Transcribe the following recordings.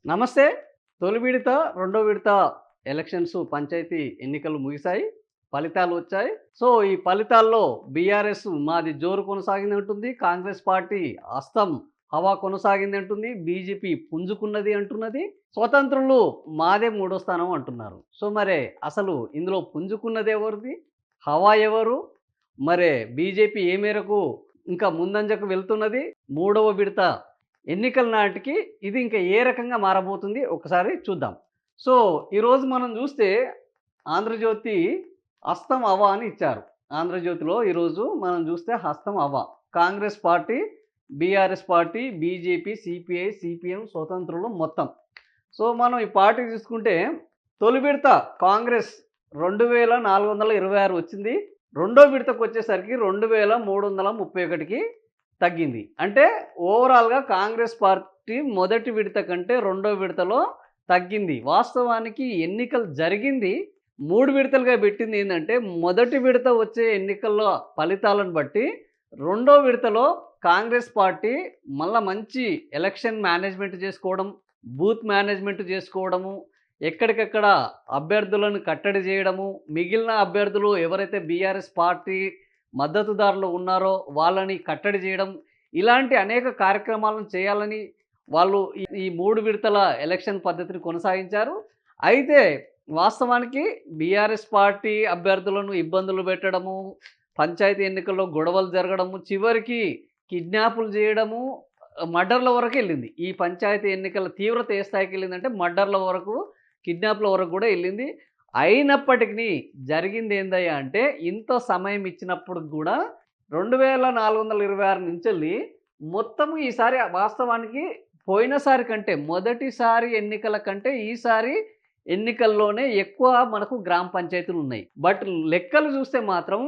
నమస్తే. తొలి విడత, రెండో విడత ఎలక్షన్స్ పంచాయతీ ఎన్నికలు ముగిశాయి. ఫలితాలు వచ్చాయి. సో, ఈ ఫలితాల్లో బీఆర్ఎస్ మాది జోరు కొనసాగిందంటుంది. కాంగ్రెస్ పార్టీ హస్తం హవా కొనసాగిందంటుంది. బీజేపీ పుంజుకున్నది అంటున్నది. స్వతంత్రులు మాదే మూడో స్థానం అంటున్నారు. సో, మరే అసలు ఇందులో పుంజుకున్నది ఎవరిది? హవా ఎవరు? మరే బీజేపీ ఏ మేరకు ఇంకా ముందంజకు వెళ్తున్నది? మూడవ విడత ఎన్నికల నాటికి ఇది ఇంకా ఏ రకంగా మారబోతుంది ఒకసారి చూద్దాం. సో, ఈరోజు మనం చూస్తే ఆంధ్రజ్యోతి హస్తం అవ అని ఇచ్చారు. ఆంధ్రజ్యోతిలో ఈరోజు మనం చూస్తే హస్తం అవ. Congress party, BRS party, BJP, CPI, CPM, స్వతంత్రులు మొత్తం. సో, మనం ఈ పార్టీ చూసుకుంటే తొలి విడత కాంగ్రెస్ 2426 వచ్చింది. రెండో విడతకొచ్చేసరికి 2331కి తగ్గింది. అంటే ఓవరాల్‌గా కాంగ్రెస్ పార్టీ మొదటి విడత కంటే రెండో విడతలో తగ్గింది. వాస్తవానికి ఎన్నికలు జరిగింది 3 విడతలుగా పెట్టిందేందంటే, మొదటి విడత వచ్చే ఎన్నికల్లో ఫలితాలను బట్టి, రెండో విడతలో కాంగ్రెస్ పార్టీ మళ్ళా మంచి ఎలక్షన్ మేనేజ్‌మెంట్ చేసుకోవడం, బూత్ మేనేజ్‌మెంట్ చేసుకోవడము, ఎక్కడికక్కడ అభ్యర్థులను కట్టడి చేయడము, మిగిలిన అభ్యర్థులు ఎవరైతే బీఆర్ఎస్ పార్టీ మద్దతుదారులు ఉన్నారో వాళ్ళని కట్టడి చేయడం, ఇలాంటి అనేక కార్యక్రమాలను చేయాలని వాళ్ళు ఈ 3 విడతల ఎలక్షన్ పద్ధతిని కొనసాగించారు. అయితే వాస్తవానికి బీఆర్ఎస్ పార్టీ అభ్యర్థులను ఇబ్బందులు పెట్టడము, పంచాయతీ ఎన్నికల్లో గొడవలు జరగడము, చివరికి కిడ్నాపులు చేయడము, మర్డర్‌ల వరకెళ్ళింది. ఈ పంచాయతీ ఎన్నికల తీవ్రత ఏ స్థాయికెళ్ళిందంటే మర్డర్‌ల వరకు, కిడ్నాప్‌ల వరకు కూడా ఎళ్ళింది. అయినప్పటికిని జరిగిందేందయ్యా అంటే, ఇంత సమయం ఇచ్చినప్పటికి గూడా 2426 నుంచెల్లి మొత్తము ఈసారి వాస్తవానికి పోయినసారి కంటే, మొదటిసారి ఎన్నికల కంటే ఈసారి ఎన్నికల్లోనే ఎక్కువ మనకు గ్రామ పంచాయతీలున్నాయి. బట్ లెక్కలు చూస్తే మాత్రం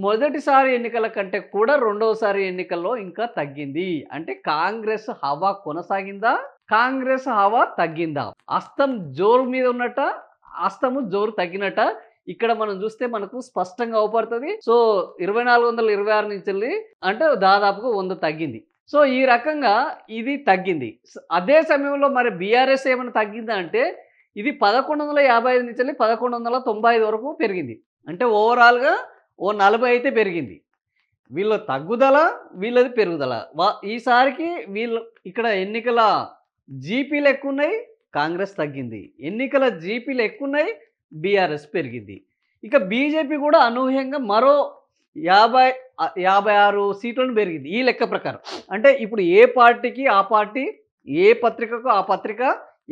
మొదటిసారి ఎన్నికల కంటే కూడా రెండోసారి ఎన్నికల్లో ఇంకా తగ్గింది. అంటే కాంగ్రెస్ హవా కొనసాగిందా? కాంగ్రెస్ హవా తగ్గిందా? హస్తం జోరు మీద ఉన్నట్ట, హస్తము జోరు తగ్గినట్ట ఇక్కడ మనం చూస్తే మనకు స్పష్టంగా అవుపడుతది. సో, 2426 నుంచెల్లి అంటే దాదాపుగా 100 తగ్గింది. సో, ఈ రకంగా ఇది తగ్గింది. అదే సమయంలో మరి బీఆర్ఎస్ ఏమైనా తగ్గిందా అంటే, ఇది 1155 నుంచెల్లి 1195 వరకు పెరిగింది. అంటే ఓవరాల్‌గా ఓ 40 అయితే పెరిగింది. వీళ్ళ తగ్గుదల, వీళ్ళది పెరుగుదల. ఈసారికి వీళ్ళు ఇక్కడ ఎన్నికల జీపీలు ఎక్కువున్నాయి, కాంగ్రెస్ తగ్గింది. ఎన్నికల జీపీలు ఎక్కువున్నాయి, బీఆర్ఎస్ పెరిగింది. ఇక బీజేపీ కూడా అనూహ్యంగా మరో 56 సీట్లను పెరిగింది ఈ లెక్క ప్రకారం. అంటే ఇప్పుడు ఏ పార్టీకి ఆ పార్టీ, ఏ పత్రికకు ఆ పత్రిక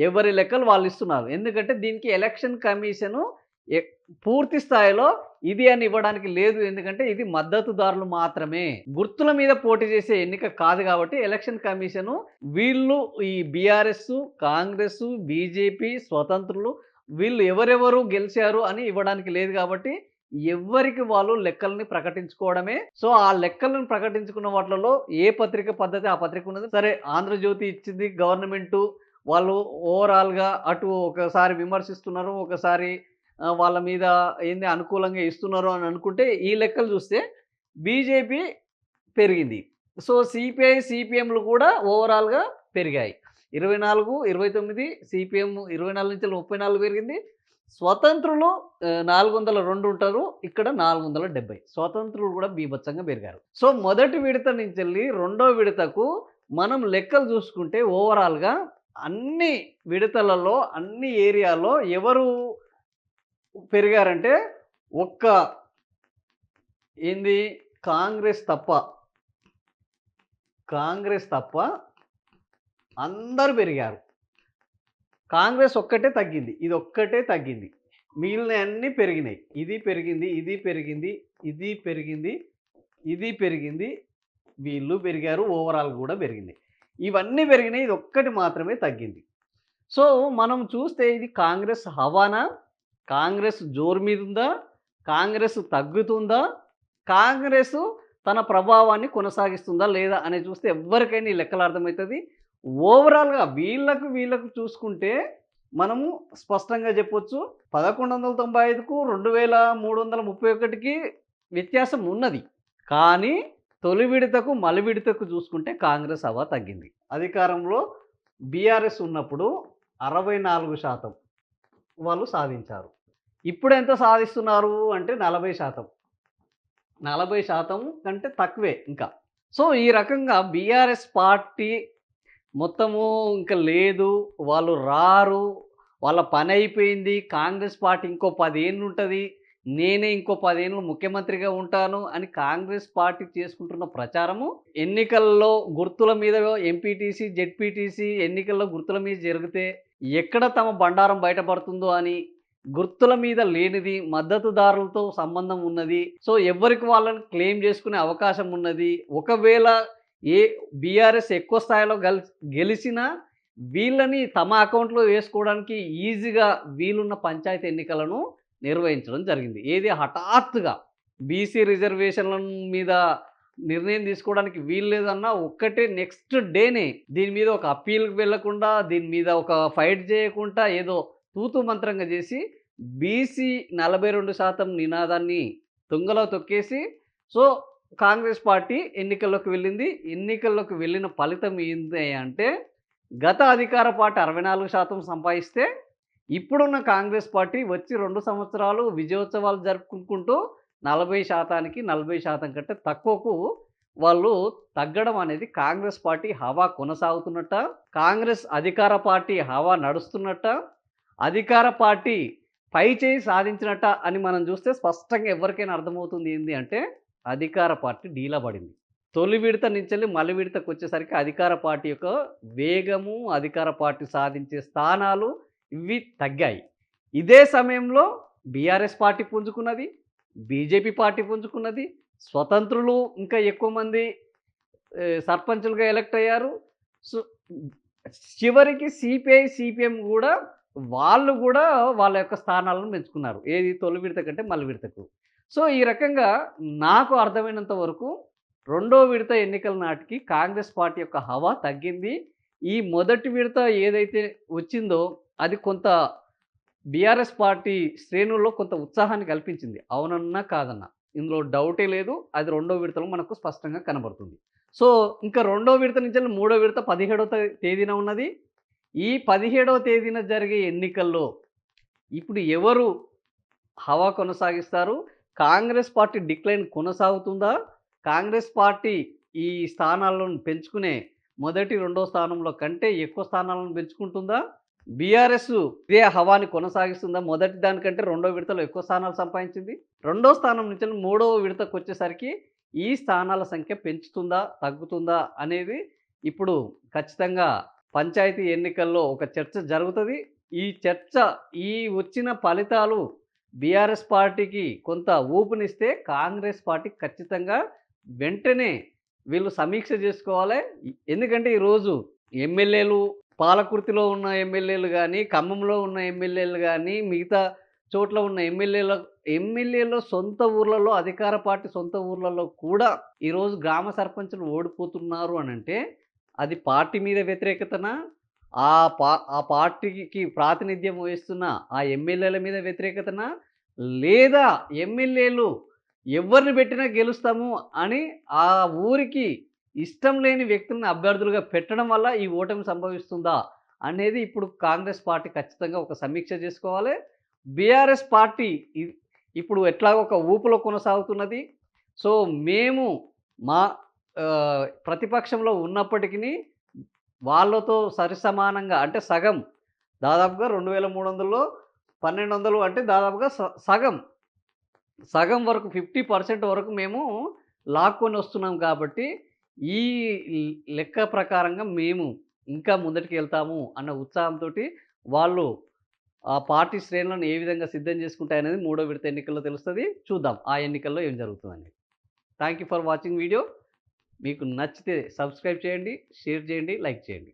ఎవరి లెక్కలు వాళ్ళు ఇస్తున్నారు. ఎందుకంటే దీనికి ఎలక్షన్ కమిషను ఎ పూర్తి స్థాయిలో ఇది అని ఇవ్వడానికి లేదు. ఎందుకంటే ఇది మద్దతుదారులు మాత్రమే. గుర్తుల మీద పోటీ చేసే ఎన్నిక కాదు కాబట్టి ఎలక్షన్ కమిషను వీళ్ళు ఈ బీఆర్ఎస్, కాంగ్రెస్, బీజేపీ, స్వతంత్రులు వీళ్ళు ఎవరెవరు గెలిచారు అని ఇవ్వడానికి లేదు కాబట్టి ఎవ్వరికి వాళ్ళు లెక్కల్ని ప్రకటించుకోవడమే. సో, ఆ లెక్కలను ప్రకటించుకున్న వాటిలలో ఏ పత్రిక పద్ధతి ఆ పత్రిక ఉన్నది. సరే, ఆంధ్రజ్యోతి ఇచ్చింది గవర్నమెంటు. వాళ్ళు ఓవరాల్‌గా అటు ఒకసారి విమర్శిస్తున్నారు. ఒకసారి వాళ్ళ మీద అనుకూలంగా ఇస్తున్నారు అని అనుకుంటే, ఈ లెక్కలు చూస్తే బీజేపీ పెరిగింది. సో, సిపిఐ, సిపిఎంలు కూడా ఓవరాల్‌గా పెరిగాయి. 24, 29 సిపిఎం 24 నుంచి 34 పెరిగింది. స్వతంత్రులు 402 ఉంటారు. ఇక్కడ 470. స్వతంత్రులు కూడా బీభత్సంగా పెరిగారు. సో, మొదటి విడత నుంచెల్లి రెండో విడతకు మనం లెక్కలు చూసుకుంటే ఓవరాల్‌గా అన్ని విడతలలో, అన్ని ఏరియాలో ఎవరు పెరిగారంటే ఒక్క ఏంది కాంగ్రెస్ తప్ప, కాంగ్రెస్ తప్ప అందరూ పెరిగారు. కాంగ్రెస్ ఒక్కటే తగ్గింది. ఇదొక్కటే తగ్గింది. మిగిలినయన్నీ పెరిగినాయి. ఇది పెరిగింది, ఇది పెరిగింది, ఇది పెరిగింది, ఇది పెరిగింది. వీళ్ళు పెరిగారు. ఓవరాల్ గూడా పెరిగింది. ఇవన్నీ పెరిగినాయి. ఇదొక్కటి మాత్రమే తగ్గింది. సో, మనం చూస్తే ఇది కాంగ్రెస్ హవానా? కాంగ్రెస్ జోరు మీదుందా? కాంగ్రెస్ తగ్గుతుందా? కాంగ్రెస్ తన ప్రభావాన్ని కొనసాగిస్తుందా? లేదా? అనేది చూస్తే ఎవ్వరికైనా ఈ లెక్కలు అర్థమైతది. ఓవరాల్‌గా వీళ్ళకు చూసుకుంటే మనము స్పష్టంగా చెప్పొచ్చు. 1195కు 2331కి వ్యత్యాసం ఉన్నది. కానీ తొలి విడతకు, మలి విడతకు చూసుకుంటే కాంగ్రెస్ హవా తగ్గింది. అధికారంలో బీఆర్ఎస్ ఉన్నప్పుడు 64% వాళ్ళు సాధించారు. ఇప్పుడు ఎంత సాధిస్తున్నారు అంటే 40%. 40% కంటే తక్కువే ఇంకా. సో, ఈ రకంగా బీఆర్ఎస్ పార్టీ మొత్తము ఇంక లేదు, వాళ్ళు రారు, వాళ్ళ పనయిపోయింది, కాంగ్రెస్ పార్టీ ఇంకో 10 ఏళ్లుంటది, నేనే ఇంకో 10 ఏళ్ళు ముఖ్యమంత్రిగా ఉంటాను అని కాంగ్రెస్ పార్టీ చేసుకుంటున్న ప్రచారము ఎన్నికల్లో గుర్తుల మీద ఎంపీటీసీ, జెడ్పీటీసీ ఎన్నికల్లో గుర్తుల మీద జరిగితే ఎక్కడ తమ బండారం బయటపడుతుందో అని గుర్తుల మీద లేనిది, మద్దతుదారులతో సంబంధం ఉన్నది. సో, ఎవ్వరికి వాళ్ళని క్లెయిమ్ చేసుకునే అవకాశం ఉన్నది. ఒకవేళ ఏ బీఆర్ఎస్ ఎక్కువ స్థాయిలో గెలిచినా వీళ్ళని తమ అకౌంట్‌లో వేసుకోవడానికి ఈజీగా వీలున్న పంచాయతీ ఎన్నికలను నిర్వహించడం జరిగింది. ఏది హఠాత్తుగా బీసీ రిజర్వేషన్‌ల మీద నిర్ణయం తీసుకోవడానికి వీలు లేదన్నా ఒక్కటే నెక్స్ట్ డేనే దీని మీద ఒక అప్పీల్‌కి వెళ్ళకుండా, దీని మీద ఒక ఫైట్ చేయకుండా ఏదో తూతూ మంత్రంగా చేసి బీసీ 42% నినాదాన్ని తుంగలో తొక్కేసి సో, కాంగ్రెస్ పార్టీ ఎన్నికల్లోకి వెళ్ళింది. ఎన్నికల్లోకి వెళ్ళిన ఫలితం ఏంది అంటే గత అధికార పార్టీ 64% సంపాదిస్తే ఇప్పుడున్న కాంగ్రెస్ పార్టీ వచ్చి 2 సంవత్సరాలు విజయోత్సవాలు జరుపుకుంటూ 40%కి 40% కంటే తక్కువకు వాళ్ళు తగ్గడం అనేది కాంగ్రెస్ పార్టీ హవా కొనసాగుతున్నట్ట, కాంగ్రెస్ అధికార పార్టీ హవా నడుస్తున్నట్ట, అధికార పార్టీ పై చేయి సాధించినట్ట అని మనం చూస్తే స్పష్టంగా ఎవరికైనా అర్థమవుతుంది ఏంది అంటే అధికార పార్టీ డీలా పడింది. తొలి విడత నుంచెల్లి మలి విడతకు వచ్చేసరికి అధికార పార్టీ యొక్క వేగము, అధికార పార్టీ సాధించే స్థానాలు ఇవి తగ్గాయి. ఇదే సమయంలో బీఆర్ఎస్ పార్టీ పుంజుకున్నది, బీజేపీ పార్టీ పుంజుకున్నది, స్వతంత్రులు ఇంకా ఎక్కువ మంది సర్పంచులుగా ఎలక్ట్ అయ్యారు. సో, చివరికి సిపిఐ, సిపిఎం కూడా వాళ్ళు కూడా వాళ్ళ యొక్క స్థానాలను పెంచుకున్నారు. ఏది తొలి విడత కంటే మలి విడతకు. సో, ఈ రకంగా నాకు అర్థమైనంత వరకు రెండో విడత ఎన్నికల నాటికి కాంగ్రెస్ పార్టీ యొక్క హవా తగ్గింది. ఈ మొదటి విడత ఏదైతే వచ్చిందో అది కొంత బీఆర్ఎస్ పార్టీ శ్రేణుల్లో కొంత ఉత్సాహాన్ని కల్పించింది. అవునన్నా కాదన్నా ఇందులో డౌటే లేదు. అది రెండో విడతలో మనకు స్పష్టంగా కనబడుతుంది. సో, ఇంకా రెండో విడత నుంచి మూడో విడత 17వ తేదీన ఉన్నది. ఈ 17వ తేదీన జరిగే ఎన్నికల్లో ఇప్పుడు ఎవరు హవా కొనసాగిస్తారు? కాంగ్రెస్ పార్టీ డిక్లైన్ కొనసాగుతుందా? కాంగ్రెస్ పార్టీ ఈ స్థానాలను పెంచుకునే మొదటి, రెండో స్థానంలో కంటే ఎక్కువ స్థానాలను పెంచుకుంటుందా? బీఆర్ఎస్ ఇదే హవాని కొనసాగిస్తుందా? మొదటి దానికంటే రెండో విడతలో ఎక్కువ స్థానాలు సంపాదించింది. రెండో స్థానం నుంచి మూడవ విడతకు వచ్చేసరికి ఈ స్థానాల సంఖ్య పెంచుతుందా? తగ్గుతుందా? అనేది ఇప్పుడు ఖచ్చితంగా పంచాయతీ ఎన్నికల్లో ఒక చర్చ జరుగుతుంది. ఈ చర్చ ఈ వచ్చిన ఫలితాలు బీఆర్ఎస్ పార్టీకి కొంత ఊపునిస్తే కాంగ్రెస్ పార్టీ ఖచ్చితంగా వెంటనే వీళ్ళు సమీక్ష చేసుకోవాలి. ఎందుకంటే ఈరోజు ఎమ్మెల్యేలు పాలకుర్తిలో ఉన్న ఎమ్మెల్యేలు కానీ, ఖమ్మంలో ఉన్న ఎమ్మెల్యేలు కానీ, మిగతా చోట్ల ఉన్న ఎమ్మెల్యేల సొంత ఊర్లలో అధికార పార్టీ సొంత ఊర్లలో కూడా ఈరోజు గ్రామ సర్పంచులు ఓడిపోతున్నారు అనంటే అది పార్టీ మీద వ్యతిరేకతనా? ఆ పార్టీకి ప్రాతినిధ్యం వహిస్తున్న ఆ ఎమ్మెల్యేల మీద వ్యతిరేకతనా? లేదా ఎమ్మెల్యేలు ఎవరిని పెట్టినా గెలుస్తాము అని ఆ ఊరికి ఇష్టం లేని వ్యక్తులను అభ్యర్థులుగా పెట్టడం వల్ల ఈ ఓటమి సంభవిస్తుందా అనేది ఇప్పుడు కాంగ్రెస్ పార్టీ ఖచ్చితంగా ఒక సమీక్ష చేసుకోవాలి. బీఆర్ఎస్ పార్టీ ఇప్పుడు ఎట్లాగో ఒక ఊపులో కొనసాగుతున్నది. సో, మేము మా ప్రతిపక్షంలో ఉన్నప్పటికీ వాళ్ళతో సరిసమానంగా అంటే సగం దాదాపుగా 2300లో 1200 అంటే దాదాపుగా సగం వరకు 50% వరకు మేము లాక్కొని వస్తున్నాం కాబట్టి ఈ లెక్క ప్రకారంగా మేము ఇంకా ముందటికి వెళ్తాము అన్న ఉత్సాహంతోటి వాళ్ళు ఆ పార్టీ శ్రేణులను ఏ విధంగా సిద్ధం చేసుకుంటాయనేది మూడో విడత ఎన్నికల్లో తెలుస్తుంది. చూద్దాం ఆ ఎన్నికల్లో ఏం జరుగుతుందని. Thank you for watching video. మీకు నచ్చితే సబ్స్క్రైబ్ చేయండి, షేర్ చేయండి, లైక్ చేయండి.